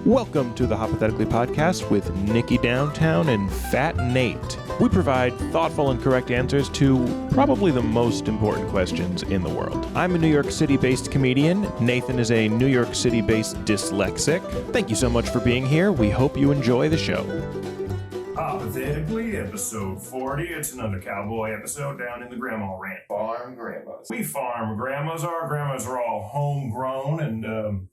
Welcome to the Hoppothetically podcast with Nikki Downtown and Fat Nate. We provide thoughtful and correct answers to probably the most important questions in the world. I'm a New York City-based comedian. Nathan is a New York City-based dyslexic. Thank you so much for being here. We hope you enjoy the show. Hoppothetically, episode 40. It's another cowboy episode down in the grandma ranch. Farm grandmas. We farm grandmas. Our grandmas are all homegrown, and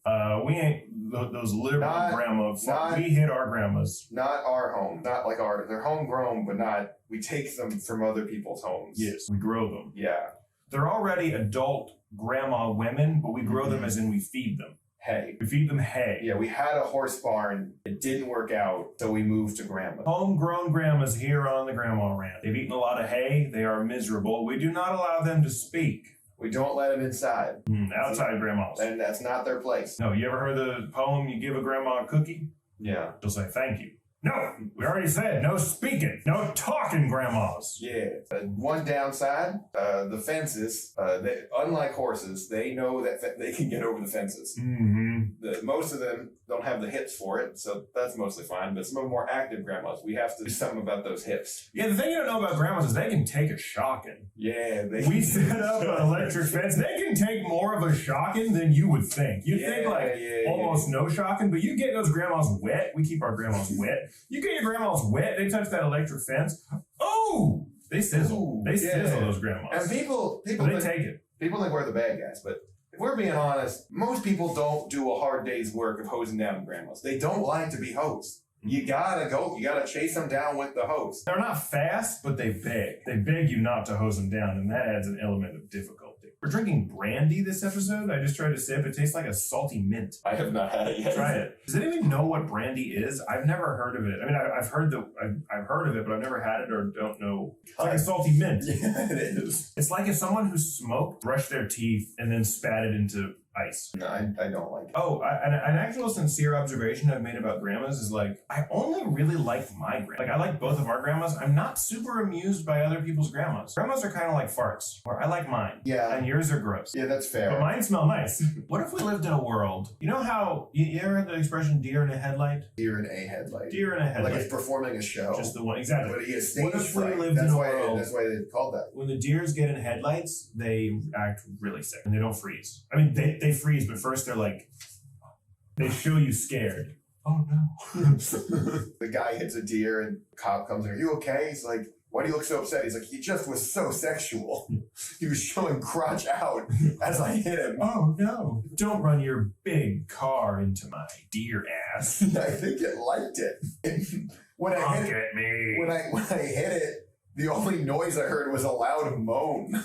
we ain't those liberal grandmas. We hit our grandmas. Not our home. Not like our. They're homegrown, but not. We take them from other people's homes. Yes, we grow them. Yeah. They're already adult grandma women, but we grow them as in we feed them. Hay. We feed them hay. Yeah, we had a horse barn. It didn't work out, so we moved to grandma. Homegrown grandmas here on the grandma ranch. They've eaten a lot of hay. They are miserable. We do not allow them to speak. We don't let them inside. Outside grandmas. And that's not their place. No, you ever heard the poem, you give a grandma a cookie? Yeah. She'll say, thank you. No, we already said, no speaking, no talking grandmas. Yeah. One downside, the fences, unlike horses, they know that they can get over the fences. Mm-hmm. Most of them don't have the hips for it, so that's mostly fine. But some of the more active grandmas, we have to do something about those hips. Yeah, the thing you don't know about grandmas is they can take a shocking. Yeah. We set up an electric fence. They can take more of a shocking than you would think. You'd think almost no shocking, but you get those grandmas wet. We keep our grandmas wet. You get your grandmas wet, they touch that electric fence. Oh, they sizzle. They sizzle those grandmas. And people they take it. People think we're the bad guys, but if we're being honest, most people don't do a hard day's work of hosing down grandmas. They don't like to be hosed. You gotta chase them down with the hose. They're not fast, but they beg. They beg you not to hose them down, and that adds an element of difficulty. We're drinking brandy this episode. I just tried to sip. It tastes like a salty mint. I have not had it yet. Try it. Does anyone know what brandy is? I've never heard of it. I mean, I've heard of it, but I've never had it or don't know. It's like a salty mint. Yeah, it is. It's like if someone who smoked brushed their teeth and then spat it into ice. No, I don't like it. Oh, an actual sincere observation I've made about grandmas is like, I only really like my grandma. Like, I like both of our grandmas. I'm not super amused by other people's grandmas. Grandmas are kind of like farts, where I like mine. Yeah. And yours are gross. Yeah, that's fair. But mine smell nice. What if we lived in a world, you know how, you ever heard the expression deer in a headlight? Deer in a headlight. Deer in a headlight. Like it's performing a show. Just the one, exactly. But he is stage What if we fright. lived in a world? That's why they called that. When the deers get in headlights, they act really sick and they don't freeze. I mean, they freeze, but first they're like, they show you scared. Oh no. The guy hits a deer and the cop comes in. Are you okay? He's like, why do you look so upset? He's like, he just was so sexual. He was showing crotch out as I hit him. Oh no. Don't run your big car into my deer ass. I think it liked it. When I hit at me. When I hit it, the only noise I heard was a loud moan.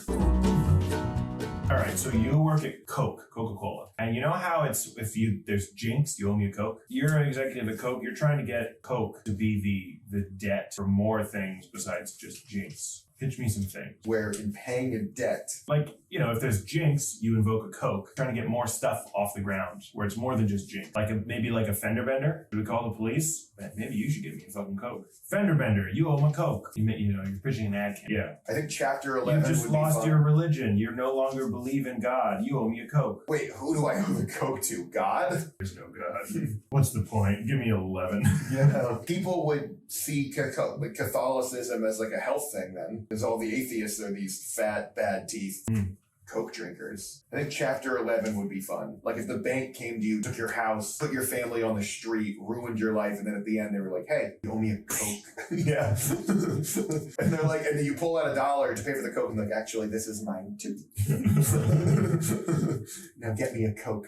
All right, so you work at Coca-Cola. And you know how it's, there's Jinx, you owe me a Coke? You're an executive at Coke, you're trying to get Coke to be the debt for more things besides just Jinx. Pitch me some things. Where in paying a debt. Like, if there's Jinx, you invoke a Coke, trying to get more stuff off the ground, where it's more than just Jinx. Maybe like a fender bender. Do we call the police? Maybe you should give me a fucking Coke. Fender bender, you owe me a Coke. You're pitching an ad campaign. Yeah. I think chapter 11 You just would be lost fun. your religion. You no longer believe in God. You owe me a Coke. Wait, who do I owe the Coke to? God? There's no God. What's the point? Give me 11. Yeah. People would see Catholicism as like a health thing then. Because all the atheists are these fat, bad teeth Coke drinkers. I think chapter 11 would be fun. Like if the bank came to you, took your house, put your family on the street, ruined your life, and then at the end they were like, hey, you owe me a Coke. Yeah. And they're like, and then you pull out $1 to pay for the Coke and like, actually, this is mine too. Now get me a Coke.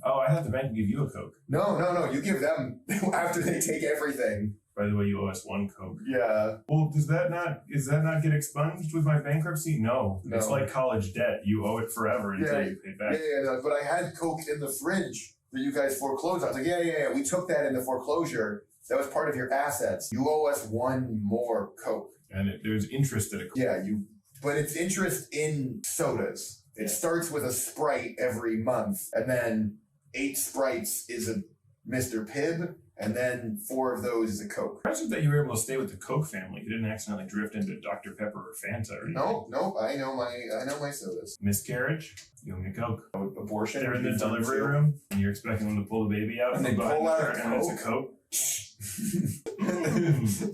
Oh, I thought the bank would give you a Coke. No. You give them after they take everything. By the way, you owe us one Coke. Yeah. Well, does that not get expunged with my bankruptcy? No. It's like college debt. You owe it forever until you pay back. Yeah. But I had Coke in the fridge that you guys foreclosed. I was like, yeah. We took that in the foreclosure. That was part of your assets. You owe us one more Coke. And there's interest at a Coke. Yeah, but it's interest in sodas. It starts with a Sprite every month, and then 8 Sprites is Mr. Pibb, and then 4 of those is a Coke. Impressive that you were able to stay with the Coke family. You didn't accidentally drift into Dr. Pepper or Fanta or anything. No, I know my sodas. Miscarriage, you owe me a Coke. Abortion. They're in the delivery room, and you're expecting them to pull the baby out, and they pull out and it's a Coke.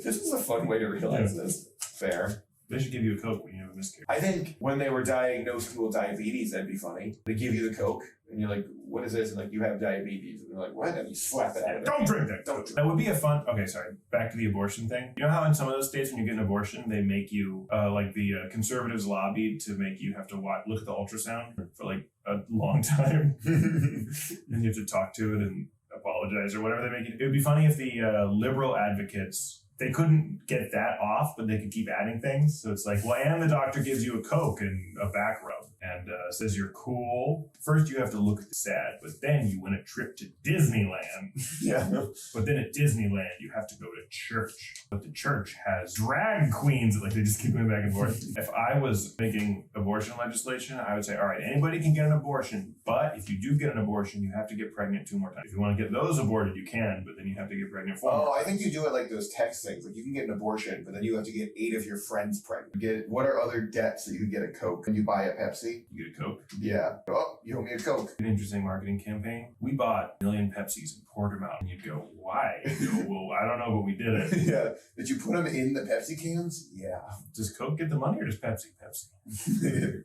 This is a fun way to realize this. Fair. They should give you a Coke when you have a miscarriage. I think when they were diagnosing with diabetes, that'd be funny. They give you the Coke, and you're like, what is this? And like, you have diabetes. And they're like, what? And you slap it out of it. Don't drink that. Don't. That would be a fun... Okay, sorry. Back to the abortion thing. You know how in some of those states when you get an abortion, they make you, like the conservatives lobbied to make you have to look at the ultrasound for like a long time. And you have to talk to it and apologize or whatever they make it. It would be funny if the liberal advocates... They couldn't get that off, but they could keep adding things. So it's like, well, and the doctor gives you a Coke and a back rub and says you're cool. First, you have to look sad, but then you win a trip to Disneyland. Yeah. But then at Disneyland, you have to go to church. But the church has drag queens. Like, they just keep going back and forth. If I was making abortion legislation, I would say, all right, anybody can get an abortion, but if you do get an abortion, you have to get pregnant 2 more times. If you want to get those aborted, you can, but then you have to get pregnant 4 more times. I think you do it like those text things. Like, you can get an abortion, but then you have to get 8 of your friends pregnant. What are other debts that you could get a Coke? When you buy a Pepsi? You get a Coke. Yeah. Oh, you owe me a Coke. An interesting marketing campaign. We bought 1 million Pepsis and poured them out. And you'd go, why? You'd go, well, I don't know, but we did it. Yeah. Did you put them in the Pepsi cans? Yeah. Does Coke get the money or does Pepsi? Pepsi.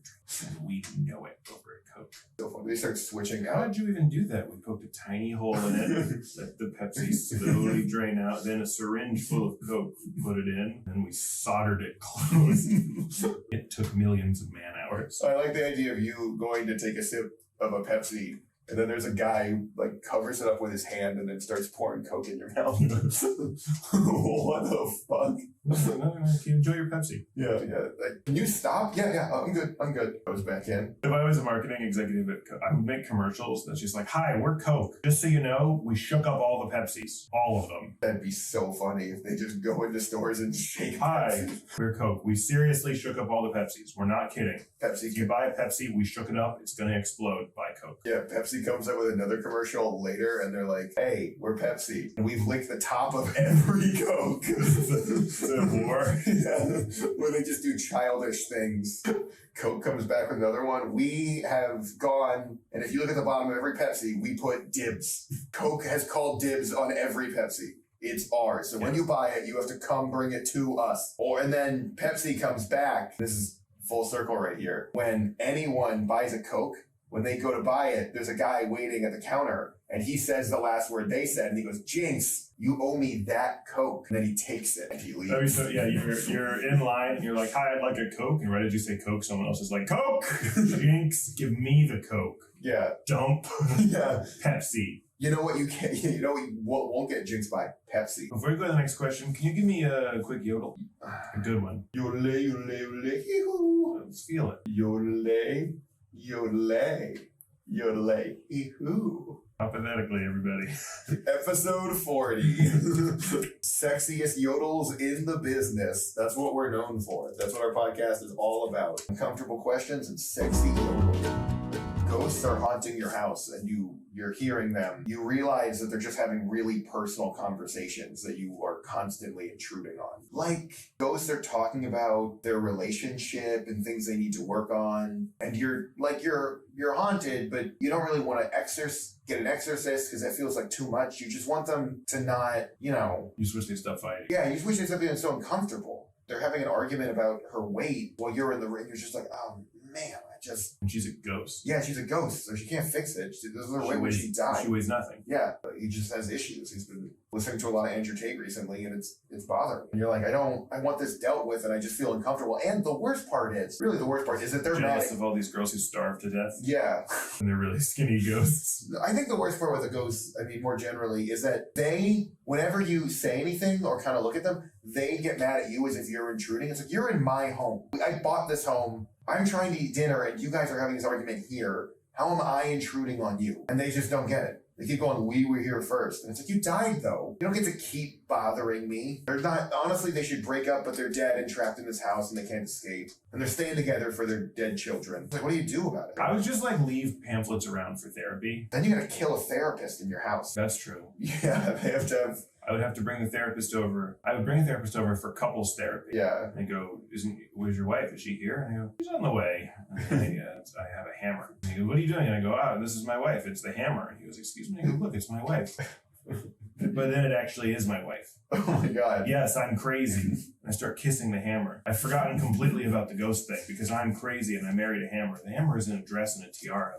We know it over at Coke. So funny. They start switching How out. did you even do that? We poked a tiny hole in it, let the Pepsi slowly drain out, then a syringe full of Coke, we put it in, and we soldered it closed. It took millions of man hours. I like the idea of you going to take a sip of a Pepsi, and then there's a guy who like covers it up with his hand and then starts pouring Coke in your mouth. What the fuck? No, enjoy your Pepsi. Yeah. Like, can you stop? Yeah. I'm good. I was back in. If I was a marketing executive at Coke, I would make commercials that's just like, hi, we're Coke. Just so you know, we shook up all the Pepsis. All of them. That'd be so funny if they just go into stores and shake Hi, Pepsi. we're Coke. We seriously shook up all the Pepsis. We're not kidding. Pepsi. If you buy a Pepsi, we shook it up. It's going to explode. Buy Coke. Yeah, Pepsi comes up with another commercial later, and they're like, hey, we're Pepsi, and we've licked the top of every Coke. Civil War. Yeah, where they just do childish things. Coke comes back with another one. We have gone, and if you look at the bottom of every Pepsi, we put dibs. Coke has called dibs on every Pepsi. It's ours. So when you buy it, you have to come bring it to us. And then Pepsi comes back. This is full circle right here. When anyone buys a Coke, when they go to buy it, there's a guy waiting at the counter, and he says the last word they said, and he goes, Jinx, you owe me that Coke. And then he takes it, and he leaves. I mean, so, yeah, you're in line, and you're like, hi, I'd like a Coke. And right as you say Coke, someone else is like, Coke! Jinx, give me the Coke. Yeah. Dump. Yeah. Pepsi. You know what you can't, you know what you won't get jinxed by? Pepsi. Before we go to the next question, can you give me a quick yodel? A good one. Yodel, yodel, yodel, hee-hoo. Let's feel it. Yodel, yodel, yodel, hee-hoo. Hypothetically, everybody. Episode 40. Sexiest yodels in the business. That's what we're known for. That's what our podcast is all about. Uncomfortable questions and sexy yodels. Ghosts are haunting your house and you're hearing them. You realize that they're just having really personal conversations that you are constantly intruding on. Like, ghosts are talking about their relationship and things they need to work on. And you're haunted, but you don't really want to get an exorcist because that feels like too much. You just want them to not, You just wish they stopped fighting. Yeah, you just wish they stopped being so uncomfortable. They're having an argument about her weight while you're in the ring. You're just like, oh man, And she's a ghost. Yeah, she's a ghost, so she can't fix it. This is her way when she died. She weighs nothing. Yeah, but he just has issues. He's been listening to a lot of Andrew Tate recently, and it's bothering me. And you're like, I want this dealt with, and I just feel uncomfortable. And the worst part is that they're jealous mad of all these girls who starve to death. Yeah. And they're really skinny ghosts. I think the worst part with the ghosts, more generally, is that whenever you say anything or kind of look at them, they get mad at you as if you're intruding. It's like, you're in my home. I bought this home. I'm trying to eat dinner, and you guys are having this argument here. How am I intruding on you? And they just don't get it. They keep going, we were here first. And it's like, you died though. You don't get to keep bothering me. They're not, honestly, they should break up, but they're dead and trapped in this house and they can't escape. And they're staying together for their dead children. Like, what do you do about it? I would just like leave pamphlets around for therapy. Then you gotta kill a therapist in your house. That's true. Yeah, they have to have... I would have to bring the therapist over. I would bring a therapist over for couples therapy. Yeah. And I go, where's your wife? Is she here? And I go, she's on the way. And I have a hammer. And he goes, what are you doing? And I go, this is my wife. It's the hammer. And he goes, excuse me? I go, look, it's my wife. But then it actually is my wife. Oh my God. Yes, I'm crazy. I start kissing the hammer. I've forgotten completely about the ghost thing because I'm crazy and I married a hammer. The hammer is in a dress and a tiara.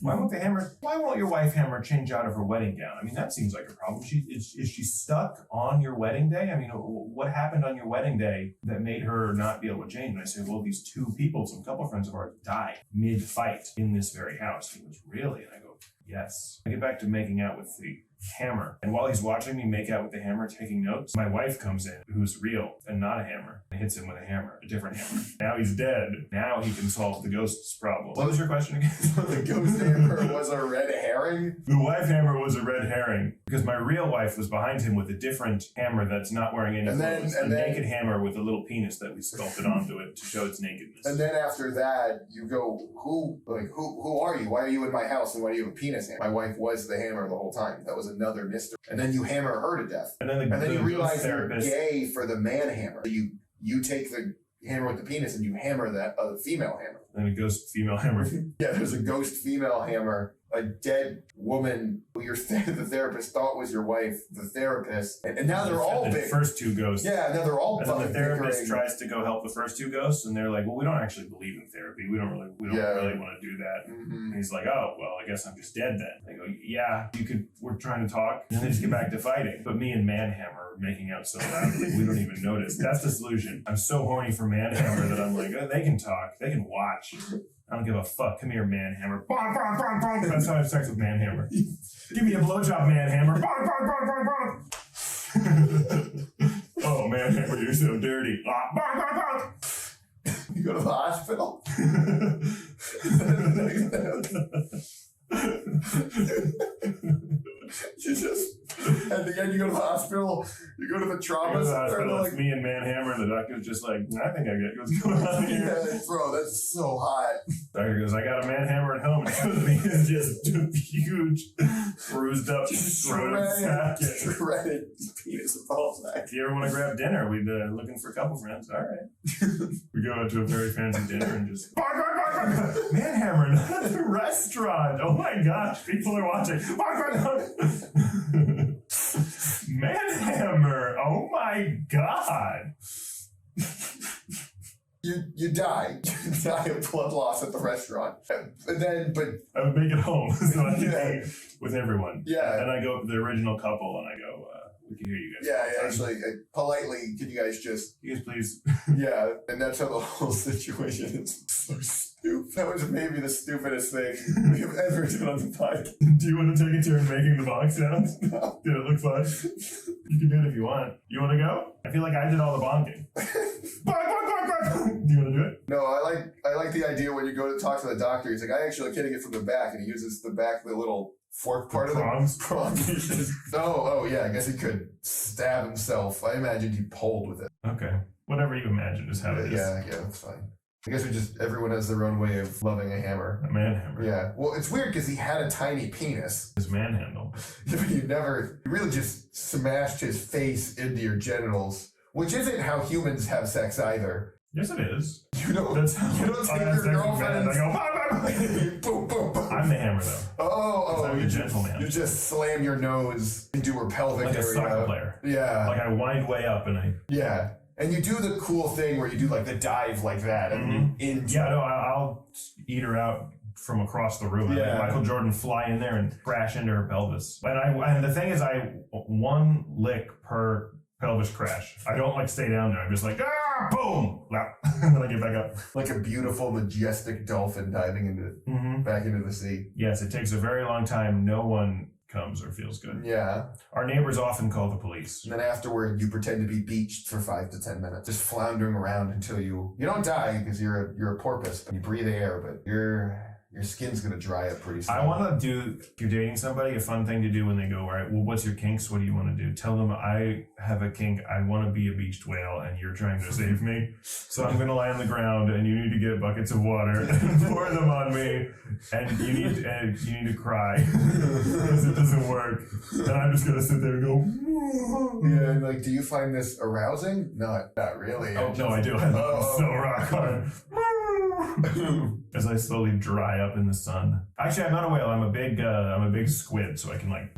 Why won't your wife hammer change out of her wedding gown? I mean, that seems like a problem. Is she stuck on your wedding day? I mean, what happened on your wedding day that made her not be able to change? And I say, well, these two people, some couple friends of ours, died mid-fight in this very house. He goes, really? And I go, yes. I get back to making out with the hammer. And while he's watching me make out with the hammer, taking notes, my wife comes in, who's real and not a hammer, and hits him with a hammer, a different hammer. Now he's dead. Now he can solve the ghost's problem. What was your question again? The ghost hammer was a red herring? The wife hammer was a red herring because my real wife was behind him with a different hammer that's not wearing any clothes. A naked hammer with a little penis that we sculpted onto it to show its nakedness. And then after that, you go, who are you? Why are you in my house and why do you have a penis hammer? My wife was the hammer the whole time. That was another mystery. And then you hammer her to death. And then you realize you're gay for the man hammer. So you take the hammer with the penis and you hammer that female hammer. And a ghost female hammer. Yeah, there's a ghost female hammer. A dead woman who the therapist thought was your wife, the therapist. And now they're all the big. first two ghosts. Yeah, now they're all and then the therapist tries to go help the first two ghosts, and they're like, well, we don't actually believe in therapy. We don't really want to do that. Mm-hmm. And he's like, oh, well, I guess I'm just dead then. They go, yeah, we're trying to talk. And they just get back to fighting. But me and Manhammer are making out so loudly, we don't even notice. That's the solution. I'm so horny for Manhammer that I'm like, oh, they can talk. They can watch. I don't give a fuck. Come here, Manhammer. Bonk, bonk, bonk, bonk. That's how I have sex with Manhammer. Give me a blowjob, Manhammer. Bonk, bonk, bonk, bonk, bonk. Oh, Manhammer, you're so dirty. Bonk, bonk, bonk. You go to the hospital? You just, at the end, you go to the hospital, you go to the trauma center. Like, me and Manhammer, and the doctor's just like, I think I get what's going on here. Yeah, bro, that's so hot. Doctor goes, I got a Manhammer at home. And it shows me it's just huge, bruised up, shredded penis and ball sack. If you ever want to grab dinner, we'd looking for a couple friends. All right. We go out to a very fancy dinner and just Manhammer, not at the restaurant. Oh my gosh, people are watching. Manhammer, oh my God. You die. You die of blood loss at the restaurant. But I would make it home so I could eat with everyone. Yeah. And I go up to the original couple and I go, we can hear you guys. Yeah, actually, politely, can you guys just... You guys please. Yeah, and that's how the whole situation is so stupid. That was maybe the stupidest thing we have ever done on the podcast. Do you want to take a turn making the box sounds? No. Did it look fun? You can do it if you want. You want to go? I feel like I did all the bonking. Do you want to do it? No, I like the idea when you go to talk to the doctor, he's like, I actually getting it from the back, and he uses the back, the little fork part of the prongs. Oh, yeah, I guess he could stab himself. I imagined he pulled with it. Okay. Whatever you imagine is how it is. Yeah, that's fine. I guess everyone has their own way of loving a hammer. A manhammer. Yeah. Well, it's weird because he had a tiny penis. His manhandle. You really just smashed his face into your genitals, which isn't how humans have sex either. Yes, it is. You don't take your girlfriend and I go, boom, boom, boom. I'm the hammer, though. Oh, I'm a gentleman. You just slam your nose into her pelvic area. Like a soccer player. Yeah. Like I wind way up and I... Yeah. And you do the cool thing where you do like the dive like that. And I'll eat her out from across the room. Yeah. I make Michael Jordan fly in there and crash into her pelvis. And the thing is, one lick per pelvis crash. I don't like stay down there. I'm just like, boom, and then I get back up. Like a beautiful, majestic dolphin diving back into the sea. Yes, it takes a very long time. No one comes or feels good. Yeah. Our neighbors often call the police. And then afterward, you pretend to be beached for 5 to 10 minutes, just floundering around until you don't die because you're a porpoise, but you breathe air, but you're your skin's gonna dry up pretty soon. I want to do, if you're dating somebody, a fun thing to do when they go, all right, well, what's your kinks? What do you want to do? Tell them I have a kink. I want to be a beached whale and you're trying to save me. So I'm going to lie on the ground and you need to get buckets of water and pour them on me. And you need to cry because it doesn't work. And I'm just going to sit there and go, yeah, and like, do you find this arousing? Not really. Oh, no, I do. I love it so rock hard. As I slowly dry up in the sun. Actually, I'm not a whale. I'm a big squid, so I can like.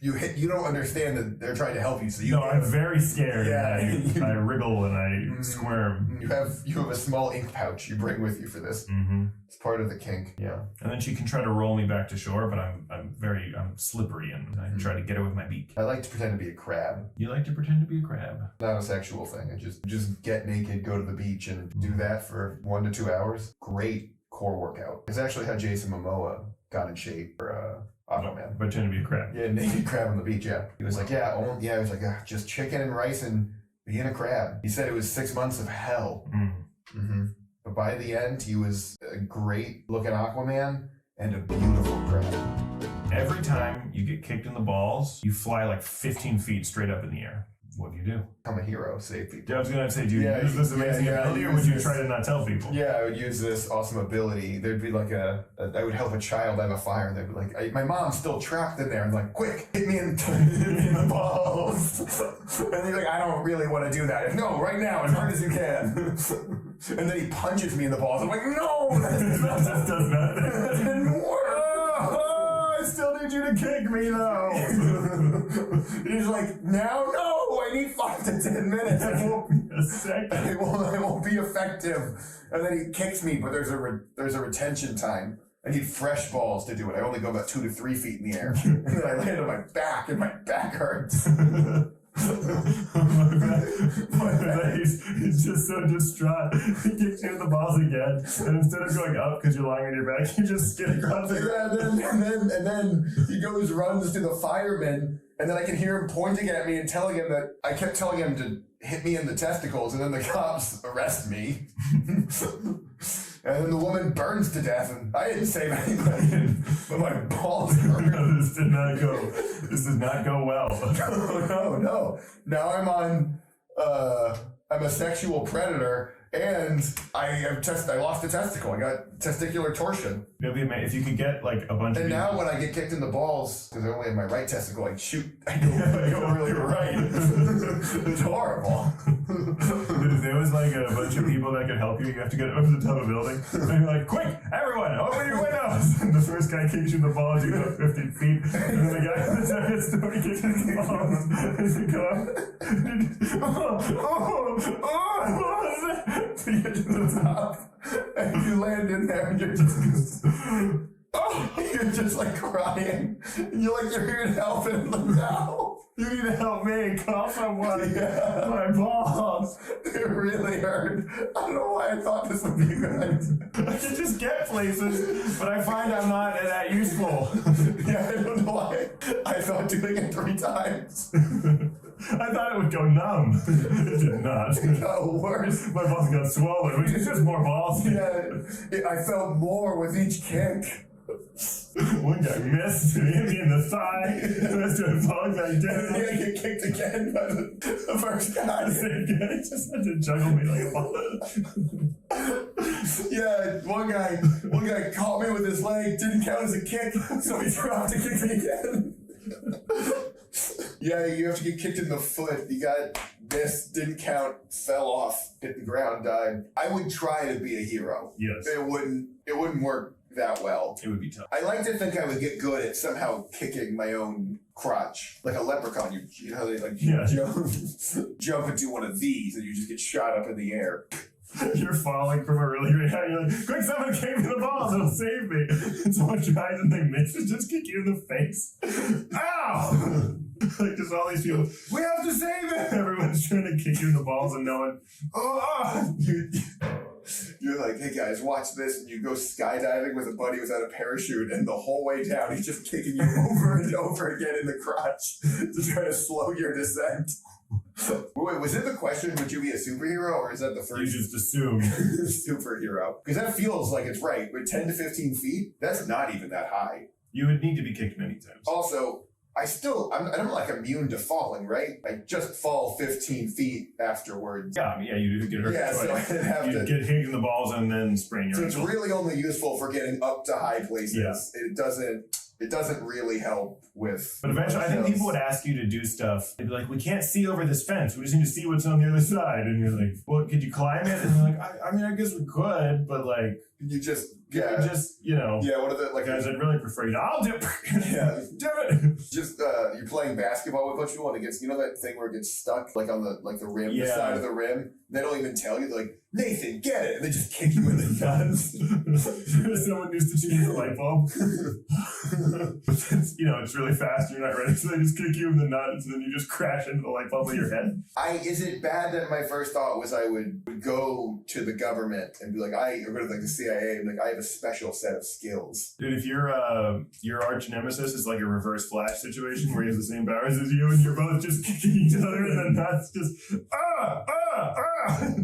you don't understand that they're trying to help you, so you. No, I'm very scared. Yeah, and I wriggle and I squirm. You have a small ink pouch you bring with you for this. Mm-hmm. It's part of the kink. Yeah. And then she can try to roll me back to shore, but I'm slippery and I try to get her with my beak. I like to pretend to be a crab. You like to pretend to be a crab? Not a sexual thing. I just get naked, go to the beach, and do that for 1 to 2 hours. Great core workout. It's actually how Jason Momoa got in shape for Aquaman. Pretend to be a crab. Yeah, naked crab on the beach. Yeah. He was like, he was like, just chicken and rice and being a crab. He said it was 6 months of hell. Mm-hmm. But by the end, he was a great looking Aquaman and a beautiful crab. Every time you get kicked in the balls, you fly like 15 feet straight up in the air. What do you do? I'm a hero, save people. Yeah, I was going to say, do you use this amazing ability or would you try to not tell people? Yeah, I would use this awesome ability. There'd be like I would help a child have a fire and they'd be like, my mom's still trapped in there. And like, quick, hit me in the balls. And he's like, I don't really want to do that. No, right now, as hard as you can. And then he punches me in the balls. I'm like, no, that didn't work. I still need you to kick me though. He's like, now, no, I need 5 to 10 minutes. It won't be a second. It won't be effective. And then he kicks me, but there's a retention time. I need fresh balls to do it. I only go about 2 to 3 feet in the air. And then I land on my back, and my back hurts. He's just so distraught. He kicks you in the balls again, and instead of going up because you're lying on your back, you just skid across the ground. And then he runs to the fireman, and then I can hear him pointing at me and telling him that I kept telling him to hit me in the testicles, and then the cops arrest me. And then the woman burns to death, and I didn't save anybody, but my balls hurt. No, this did not go well. No. Now I'm a sexual predator, and I lost a testicle. I got testicular torsion. It'd be amazing if you could get like a bunch of. And now when I get kicked in the balls, because I only have my right testicle, I go really right. It's horrible. There was like a bunch of people that could help you. You have to get over the top of a building. And you're like, quick, everyone, open your windows. And the first guy kicks you in the balls, you go 15 feet. And then the guy in the second story kicks you in the balls. And you go to get to the top. And you land in there and you're just like crying. And you're here to help, and like, no. You need to help me. Call someone. Yeah. My balls. It really hurt. I don't know why I thought this would be good. I can just get places, but I find I'm not that useful. Yeah, I don't know why. I thought doing it 3 times. I thought it would go numb. It did not. It got worse. My balls got swollen, which is just more balls. Yeah, I felt more with each kick. One guy missed, hit me in the thigh, the rest of the balls I did. And then I get kicked again by the first guy. The same guy just had to juggle me like a ball. Yeah, one guy caught me with his leg, didn't count as a kick, so he dropped to kick me again. Yeah, you have to get kicked in the foot. You got this, didn't count, fell off, hit the ground, died. I would try to be a hero. Yes. It wouldn't work that well. It would be tough. I like to think I would get good at somehow kicking my own crotch. Like a leprechaun, you know, they jump into one of these and you just get shot up in the air. You're falling from a really great height. You're like, quick, someone kick me the balls, it'll save me. And someone tries and they miss and just kick you in the face. Ow! Like, just all these people, we have to save it! Everyone's trying to kick you in the balls and no one, You're like, hey guys, watch this, and you go skydiving with a buddy without a parachute, and the whole way down he's just kicking you over and over again in the crotch to try to slow your descent. Wait, was it the question, would you be a superhero, or is that the You first just assume. superhero? Because that feels like it's right. With 10 to 15 feet, that's not even that high. You would need to be kicked many times. Also, I'm like immune to falling, right? I just fall 15 feet afterwards. Yeah, you do get hurt. Yeah, so I'd have you to get hit in the balls and then sprain your So it's ankle. really only useful for getting up to high places. Yeah. It doesn't really help with. But eventually, I think people would ask you to do stuff. They'd be like, "We can't see over this fence. We just need to see what's on the other side." And you're like, "Well, could you climb it?" And you're like, "I mean, I guess we could, but like, you just yeah, what are the like guys? I'd really prefer you to. I'll do it. Yeah, do it. just you're playing basketball with a bunch of people and it gets that thing where it gets stuck like on the rim, the side of the rim. They don't even tell you. They're like, Nathan, get it, and they just kick you in the nuts. Someone needs to change the light bulb. But since, it's really fast, you're not ready, so they just kick you in the nuts, and then you just crash into the light bulb with your head. Is it bad that my first thought was I would go to the government and be like, or go to like the CIA and be like, I have a special set of skills. Dude, if your arch nemesis is like a reverse Flash situation where he has the same powers as you and you're both just kicking each other in the nuts, just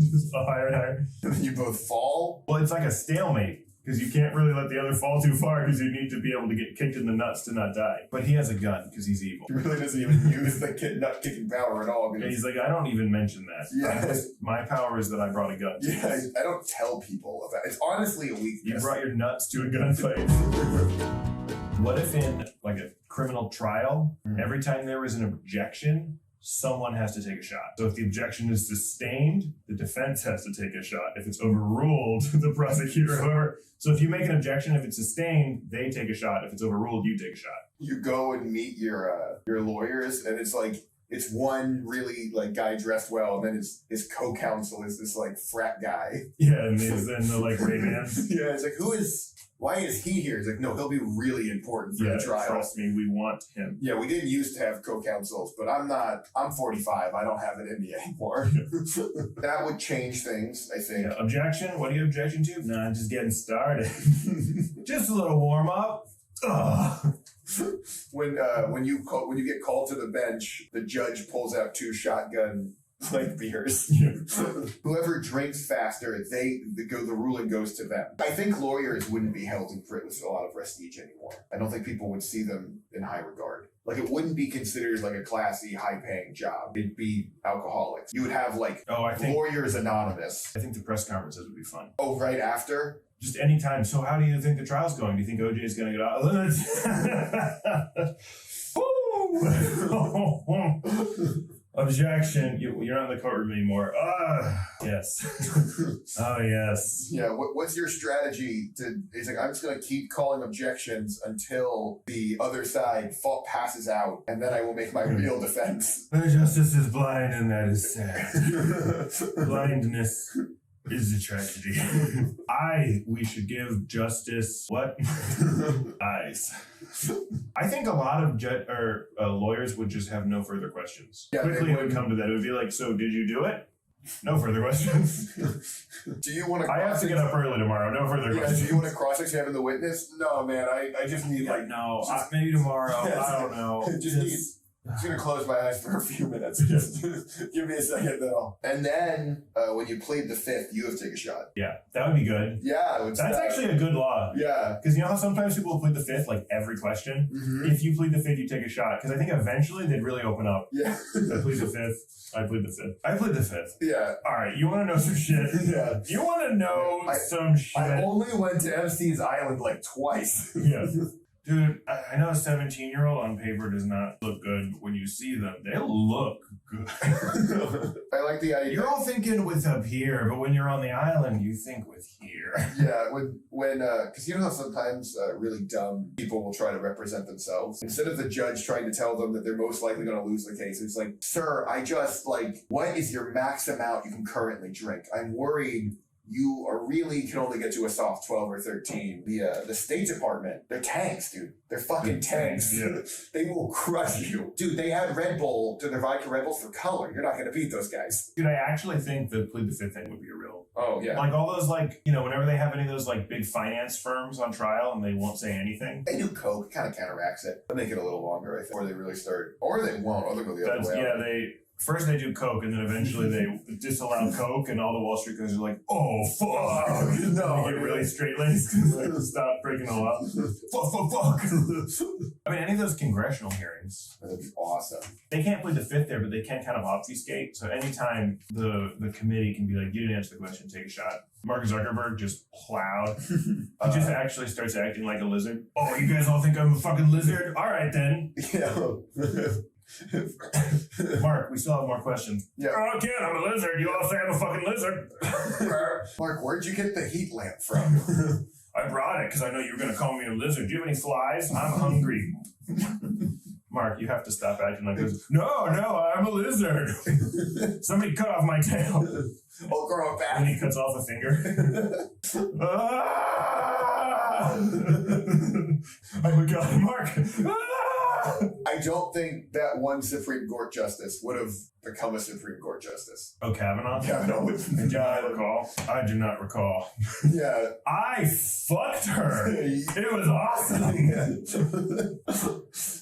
just higher and higher. And then you both fall? Well, it's like a stalemate. Because you can't really let the other fall too far because you need to be able to get kicked in the nuts to not die. But he has a gun because he's evil. He really doesn't even use the nut kicking power at all. And he's like, I don't even mention that. Yeah. My power is that I brought a gun. Yeah, I don't tell people about it. It's honestly a weakness. You brought your nuts to a gunfight. What if in like a criminal trial, every time there was an objection, someone has to take a shot. So if the objection is sustained, the defense has to take a shot. If it's overruled, the prosecutor, So if you make an objection, if it's sustained, they take a shot. If it's overruled, you take a shot. You go and meet your lawyers, and it's like, it's one really like guy dressed well, and then his co-counsel is this like frat guy. Yeah, and he's in the like Ray-Ban. Yeah, it's like, why is he here? It's like, no, he'll be really important for the trial. Trust me, we want him. Yeah, we didn't used to have co-counsels, but I'm 45. I don't have it in me anymore. That would change things, I think. Yeah, objection? What are you objection to? No, I'm just getting started. Just a little warm up. Ugh. When you get called to the bench, the judge pulls out 2 shotgun like beers. Whoever drinks faster, the ruling goes to them. I think lawyers wouldn't be held in with a lot of prestige anymore. I don't think people would see them in high regard. Like, it wouldn't be considered like a classy, high-paying job. It'd be alcoholics. You would have like Lawyers Anonymous. I think the press conferences would be fun. Oh, right after? Just anytime. So how do you think the trial's going? Do you think OJ is going to get out? Objection. You're not in the courtroom anymore. Yes. Oh, yes. Yeah, what's your strategy it's like, I'm just going to keep calling objections until the other side passes out, and then I will make my real defense. The justice is blind, and that is sad. Blindness is a tragedy. We should give justice, what? Eyes. I think a lot of lawyers would just have no further questions. Yeah, quickly it would come to that. It would be like, so did you do it? No further questions. Do you want to? I have to get up early tomorrow. No further questions. Do you want to cross-examine the witness? No, man. I just need maybe tomorrow. I don't know. I'm just going to close my eyes for a few minutes. Just give me a second, though. And then, when you plead the fifth, you have to take a shot. Yeah, that would be good. Yeah. That's actually a good law. Yeah. Because you know how sometimes people plead the fifth, like every question? Mm-hmm. If you plead the fifth, you take a shot. Because I think eventually they'd really open up. Yeah. I plead the fifth. I plead the fifth. I plead the fifth. Yeah. All right, you want to know some shit? Yeah. You want to know some shit? I only went to MC's Island like twice. Yeah. Dude, I know a 17-year-old on paper does not look good. When you see them, they look good. I like the idea. You're all thinking with up here, but when you're on the island, you think with here. Yeah, because you know how sometimes really dumb people will try to represent themselves? Instead of the judge trying to tell them that they're most likely going to lose the case, it's like, sir, what is your max amount you can currently drink? I'm worried you can only get to a soft 12 or 13. The State Department, they're tanks, dude. They're fucking tanks. Yeah. They will crush you. Dude, they had Red Bull, their vodka Red Bulls for color. You're not going to beat those guys. Dude, I actually think the plead the fifth thing would be a real... Oh, yeah. Like all those, whenever they have any of those, big finance firms on trial and they won't say anything. They do coke. It kind of counteracts it. They'll make it a little longer, I think, before they really start. Or they won't. Or they'll go the other way. Yeah, First they do Coke, and then eventually they disallow Coke, and all the Wall Street guys are like, "Oh fuck!" No, they get really straight laced because they stop breaking the law. Fuck. I mean, any of those congressional hearings, that'd be awesome. they can't plead the fifth there, but they can kind of obfuscate. So anytime the committee can be like, "You didn't answer the question, take a shot." Mark Zuckerberg just plowed. He just actually starts acting like a lizard. Oh, you guys all think I'm a fucking lizard? All right then. Yeah. Mark, we still have more questions. Yeah. Oh, again, I'm a lizard. You all say I'm a fucking lizard. Mark, where'd you get the heat lamp from? I brought it because I know you were going to call me a lizard. Do you have any flies? I'm hungry. Mark, you have to stop acting like this. No, I'm a lizard. Somebody cut off my tail. I'll grow it back. And he cuts off a finger. Ah! Oh my God, Mark. Ah! I don't think that one Supreme Court justice would have become a Supreme Court justice. Oh, Kavanaugh? Kavanaugh would. Do I recall? I do not recall. Yeah. I fucked her. It was awesome.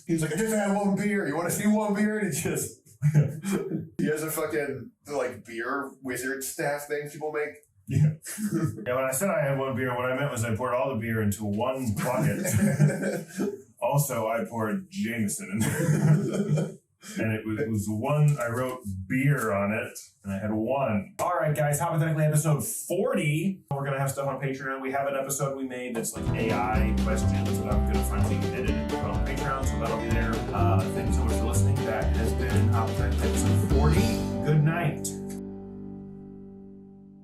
He's like, I just had one beer. You want to see one beer? And he just... he has a fucking, like, beer wizard staff thing people make. Yeah. Yeah, when I said I had one beer, what I meant was I poured all the beer into one bucket. Also, I poured Jameson in there. And it was one, I wrote beer on it, and I had one. All right, guys, Hypothetically episode 40. We're going to have stuff on Patreon. We have an episode we made that's like AI questions that I'm going to finally edit and put on Patreon, so that'll be there. Thank you so much for listening. That has been Hypothetically episode 40.